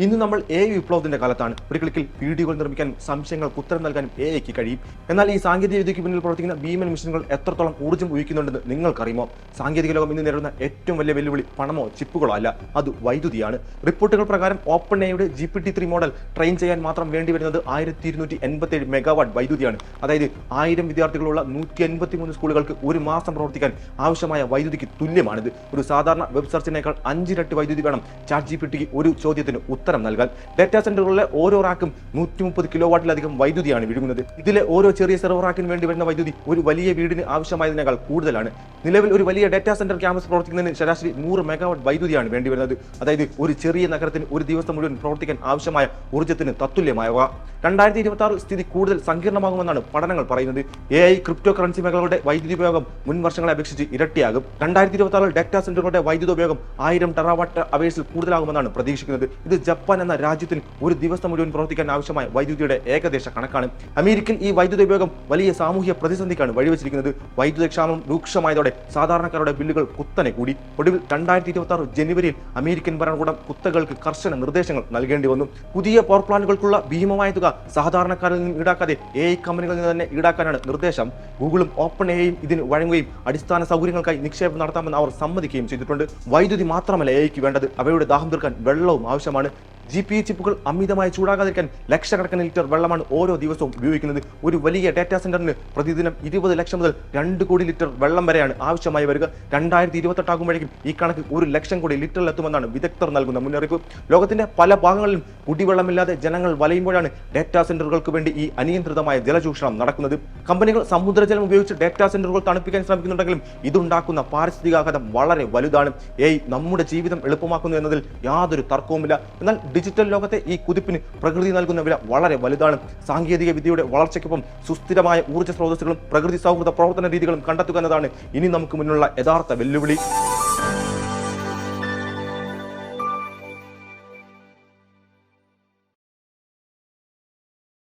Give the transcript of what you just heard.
ഇന്ന് നമ്മൾ AI വിപ്ലവത്തിന്റെ കാലത്താണ്. ഒരു ക്ലിക്കിൽ വീഡിയോകൾ നിർമ്മിക്കാനും സംശയങ്ങൾക്ക് ഉത്തരം നൽകാനും AIക്ക് കഴിയും. എന്നാൽ ഈ സാങ്കേതിക വിദ്യയ്ക്ക് പിന്നിൽ പ്രവർത്തിക്കുന്ന ഭീമൻ മെഷീനുകൾ എത്രത്തോളം ഊർജ്ജം ഉപയോഗിക്കുന്നുണ്ടെന്ന് നിങ്ങൾക്കറിയുമോ? സാങ്കേതിക ലോകം ഇന്ന് നേരിടുന്ന ഏറ്റവും വലിയ വെല്ലുവിളി പണമോ ചിപ്പുകളോ അല്ല, അത് വൈദ്യുതിയാണ്. റിപ്പോർട്ടുകൾ പ്രകാരം OpenAIയുടെ GPT-3 മോഡൽ ട്രെയിൻ ചെയ്യാൻ മാത്രം വേണ്ടിവരുന്നത് 1287 മെഗാവാട്ട് വൈദ്യുതിയാണ്. അതായത് 1000 വിദ്യാർത്ഥികളുള്ള 153 സ്കൂളുകൾക്ക് ഒരു മാസം പ്രവർത്തിക്കാൻ ആവശ്യമായ വൈദ്യുതിക്ക് തുല്യമാണിത്. ഒരു സാധാരണ വെബ് സെർച്ചിനേക്കാൾ 5 ഇരട്ടി വൈദ്യുതി വേണം ChatGPTക്ക് ഒരു ചോദ്യത്തിന് ഉത്തരം നൽകാൻ. ഡാറ്റാ സെന്ററുകളിലെ ഓരോ റാക്കും 130 കിലോ വാട്ടിലധികം വൈദ്യുതിയാണ് വിഴുങ്ങുന്നത്. ഇതിലെ ഓരോ ചെറിയ സെർവർ റാക്കിന് വേണ്ടി വരുന്ന വൈദ്യുതി ഒരു വലിയ വീടിന് ആവശ്യമായതിനേക്കാൾ കൂടുതലാണ്. നിലവിൽ ഒരു വലിയ ഡാറ്റാ സെന്റർ ക്യാമ്പസ് പ്രവർത്തിക്കുന്നതിന് ശരാശരി 100 മെഗാവാട്ട് വൈദ്യുതിയാണ് വേണ്ടിവരുന്നത്. അതായത് ഒരു ചെറിയ നഗരത്തിന് ഒരു ദിവസം മുഴുവൻ പ്രവർത്തിക്കാൻ ആവശ്യമായ ഊർജ്ജത്തിന് തത്തുല്യമായവ. 2026 സ്ഥിതി കൂടുതൽ സങ്കീർണമാകുമെന്നാണ് പഠനങ്ങൾ പറയുന്നത്. AI ക്രിപ്റ്റോ കറൻസി മേഖലകളുടെ വൈദ്യുതി ഉപയോഗം മുൻ വർഷങ്ങളെ അപേക്ഷിച്ച് ഇരട്ടിയാകും. 2026 ഡാറ്റാ സെന്ററുകളുടെ വൈദ്യുതി ഉപയോഗം 1000 ടെറാവാട്ട് അവേഴ്സിൽ കൂടുതലാകുമെന്നാണ് പ്രതീക്ഷിക്കുന്നത്. ഇത് ജപ്പാൻ എന്ന രാജ്യത്തിന് ഒരു ദിവസം മുഴുവൻ പ്രവർത്തിക്കാൻ ആവശ്യമായ വൈദ്യുതിയുടെ ഏകദേശ കണക്കാണ്. അമേരിക്കൻ ഈ വൈദ്യുതി ഉപയോഗം വലിയ സാമൂഹ്യ പ്രതിസന്ധിക്കാണ് വഴിവെച്ചിരിക്കുന്നത്. വൈദ്യുത ക്ഷാമം രൂക്ഷമായതോടെ സാധാരണക്കാരുടെ ബില്ലുകൾ കുത്തനെ കൂടി. ഒടുവിൽ 2026 ജനുവരിയിൽ അമേരിക്കൻ ഭരണകൂടം കുത്തകൾക്ക് കർശന നിർദ്ദേശങ്ങൾ നൽകേണ്ടി വന്നു. പുതിയ പവർ പ്ലാന്റുകൾക്കുള്ള ഭീമമായ തുക സാധാരണക്കാരിൽ നിന്നും ഈടാക്കാതെ AI കമ്പനികളിൽ നിന്ന് തന്നെ ഈടാക്കാനാണ് നിർദ്ദേശം. ഗൂഗിളും OpenAIയും ഇതിന് വഴങ്ങുകയും അടിസ്ഥാന സൗകര്യങ്ങൾക്കായി നിക്ഷേപം നടത്താമെന്ന് അവർ സമ്മതിക്കുകയും ചെയ്തിട്ടുണ്ട്. വൈദ്യുതി മാത്രമല്ല AIക്ക് വേണ്ടത്, അവയുടെ ദാഹം തീർക്കാൻ വെള്ളവും ആവശ്യമാണ്. GPU ചിപ്പുകൾ അമിതമായി ചൂടാകാതിരിക്കാൻ ലക്ഷക്കണക്കിന് ലിറ്റർ വെള്ളമാണ് ഓരോ ദിവസവും ഉപയോഗിക്കുന്നത്. ഒരു വലിയ ഡാറ്റാ സെന്ററിന് പ്രതിദിനം 20 ലക്ഷം മുതൽ 2 കോടി ലിറ്റർ വെള്ളം വരെയാണ് ആവശ്യമായി വരിക. 2028 ആകുമ്പോഴേക്കും ഈ കണക്ക് 1 ലക്ഷം കോടി ലിറ്ററിലെത്തുമെന്നാണ് വിദഗ്ധർ നൽകുന്ന മുന്നറിയിപ്പ്. ലോകത്തിന്റെ പല ഭാഗങ്ങളിലും കുടിവെള്ളമില്ലാതെ ജനങ്ങൾ വലയുമ്പോഴാണ് ഡാറ്റാ സെന്ററുകൾക്ക് വേണ്ടി ഈ അനിയന്ത്രിതമായ ജലചൂഷണം നടക്കുന്നത്. കമ്പനികൾ സമുദ്രജലം ഉപയോഗിച്ച് ഡാറ്റാ സെന്ററുകൾ തണുപ്പിക്കാൻ ശ്രമിക്കുന്നുണ്ടെങ്കിലും ഇതുണ്ടാക്കുന്ന പാരിസ്ഥിതികാഘാതം വളരെ വലുതാണ്. AI നമ്മുടെ ജീവിതം എളുപ്പമാക്കുന്നു എന്നതിൽ യാതൊരു തർക്കവുമില്ല. എന്നാൽ ഡിജിറ്റൽ ലോകത്തെ ഈ കുതിപ്പിന് പ്രകൃതി നൽകുന്ന വില വളരെ വലുതാണ്. സാങ്കേതിക വിദ്യയുടെ വളർച്ചയ്ക്കൊപ്പം സുസ്ഥിരമായ ഊർജ്ജ സ്രോതസ്സുകളും പ്രകൃതി സൗഹൃദ പ്രവർത്തന രീതികളും കണ്ടെത്തുക എന്നതാണ് ഇനി നമുക്ക് മുന്നിലുള്ള യഥാർത്ഥ വെല്ലുവിളി.